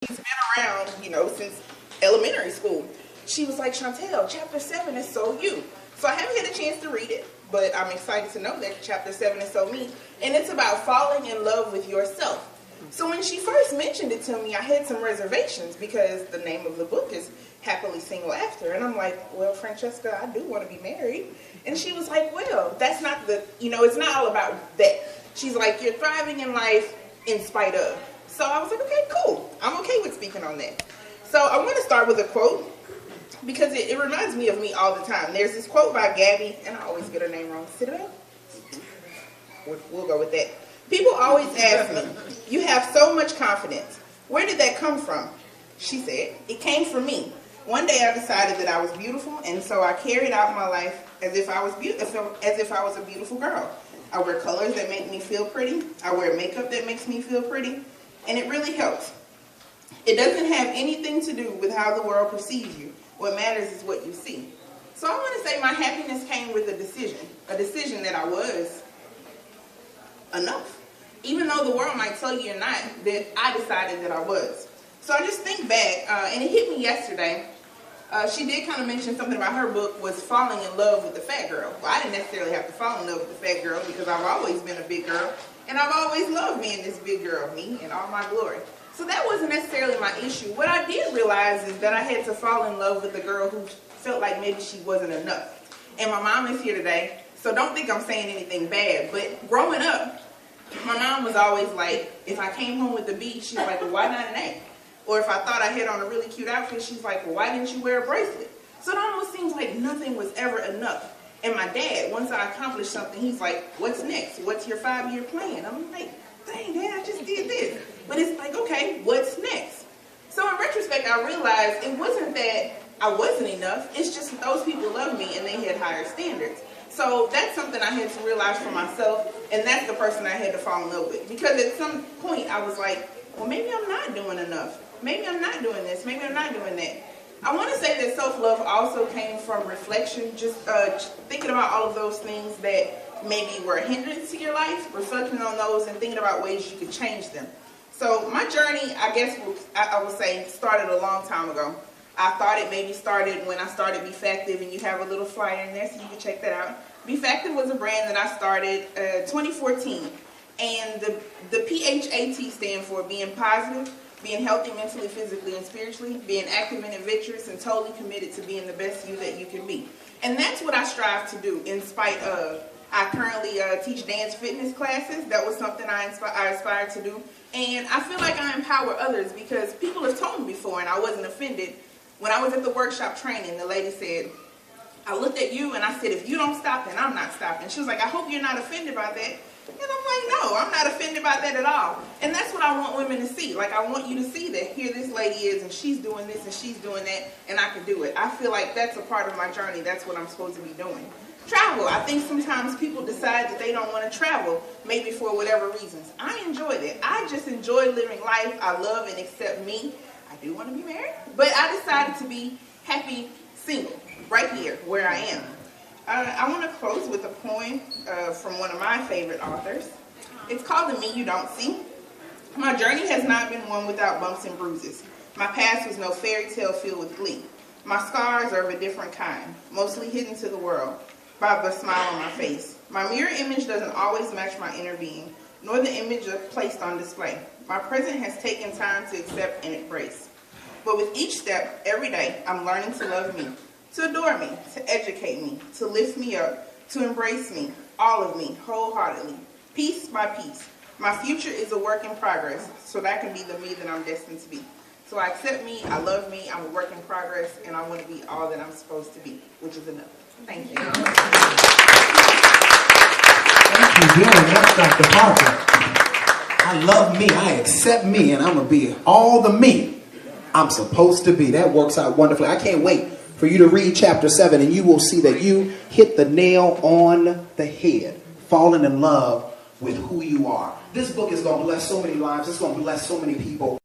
she's been around, since elementary school. She was like, Chontel, chapter 7 is so you. So I haven't had a chance to read it, but I'm excited to know that chapter 7 is so me. And it's about falling in love with yourself. So when she first mentioned it to me, I had some reservations because the name of the book is Happily Single After. And I'm like, well, Francesca, I do want to be married. And she was like, well, that's not it's not all about that. She's like, you're thriving in life in spite of. So I was like, okay, cool. I'm okay with speaking on that. So I want to start with a quote because it reminds me of me all the time. There's this quote by Gabby, and I always get her name wrong. Citadel? We'll go with that. People always ask me, you have so much confidence. Where did that come from? She said, it came from me. One day I decided that I was beautiful, and so I carried out my life as if I was a beautiful girl. I wear colors that make me feel pretty. I wear makeup that makes me feel pretty, and it really helps. It doesn't have anything to do with how the world perceives you. What matters is what you see. So I want to say my happiness came with a decision that I was enough. Even though the world might tell you you're not, that I decided that I was. So I just think back, and it hit me yesterday. She did kind of mention something about her book was falling in love with the fat girl. Well, I didn't necessarily have to fall in love with the fat girl because I've always been a big girl, and I've always loved being this big girl, me, in all my glory. So that wasn't necessarily my issue. What I did realize is that I had to fall in love with the girl who felt like maybe she wasn't enough. And my mom is here today, so don't think I'm saying anything bad, but growing up, my mom was always like, if I came home with a B, she's like, well, why not an A? Or if I thought I had on a really cute outfit, she's like, well, why didn't you wear a bracelet? So it almost seems like nothing was ever enough. And my dad, once I accomplished something, he's like, what's next? What's your 5-year plan? I'm like, dang, Dad, I just did this. But it's like, okay, what's next? So in retrospect, I realized it wasn't that I wasn't enough. It's just that those people loved me and they had higher standards. So that's something I had to realize for myself, and that's the person I had to fall in love with. Because at some point, I was like, well, maybe I'm not doing enough. Maybe I'm not doing this. Maybe I'm not doing that. I want to say that self-love also came from reflection, just thinking about all of those things that maybe were a hindrance to your life, reflecting on those and thinking about ways you could change them. So my journey, I guess I would say, started a long time ago. I thought it maybe started when I started Befactive, and you have a little flyer in there so you can check that out. Befactive was a brand that I started 2014, and the PHAT stand for being positive, being healthy mentally, physically, and spiritually, being active and adventurous, and totally committed to being the best you that you can be. And that's what I strive to do in spite of. I currently teach dance fitness classes. That was something I aspired to do. And I feel like I empower others because people have told me before, and I wasn't offended. When I was at the workshop training, the lady said, I looked at you and I said, if you don't stop, then I'm not stopping. She was like, I hope you're not offended by that. And I'm like, no, I'm not offended by that at all. And that's what I want women to see. Like, I want you to see that here this lady is, and she's doing this and she's doing that, and I can do it. I feel like that's a part of my journey. That's what I'm supposed to be doing. Travel. I think sometimes people decide that they don't want to travel, maybe for whatever reasons. I enjoy that. I just enjoy living life. I love and accept me. I do want to be married, but I decided to be happy single right here where I am. I want to close with a poem from one of my favorite authors. It's called The Me You Don't See. My journey has not been one without bumps and bruises. My past was no fairy tale filled with glee. My scars are of a different kind, mostly hidden to the world by the smile on my face. My mirror image doesn't always match my inner being, nor the image placed on display. My present has taken time to accept and embrace. But with each step, every day, I'm learning to love me, to adore me, to educate me, to lift me up, to embrace me, all of me, wholeheartedly, piece by piece. My future is a work in progress, so that can be the me that I'm destined to be. So I accept me, I love me, I'm a work in progress, and I want to be all that I'm supposed to be, which is enough. Thank you. Thank you very much, Dr. Parker. I love me, I accept me, and I'm going to be all the me I'm supposed to be. That works out wonderfully. I can't wait for you to read chapter 7, and you will see that you hit the nail on the head, falling in love with who you are. This book is going to bless so many lives. It's going to bless so many people.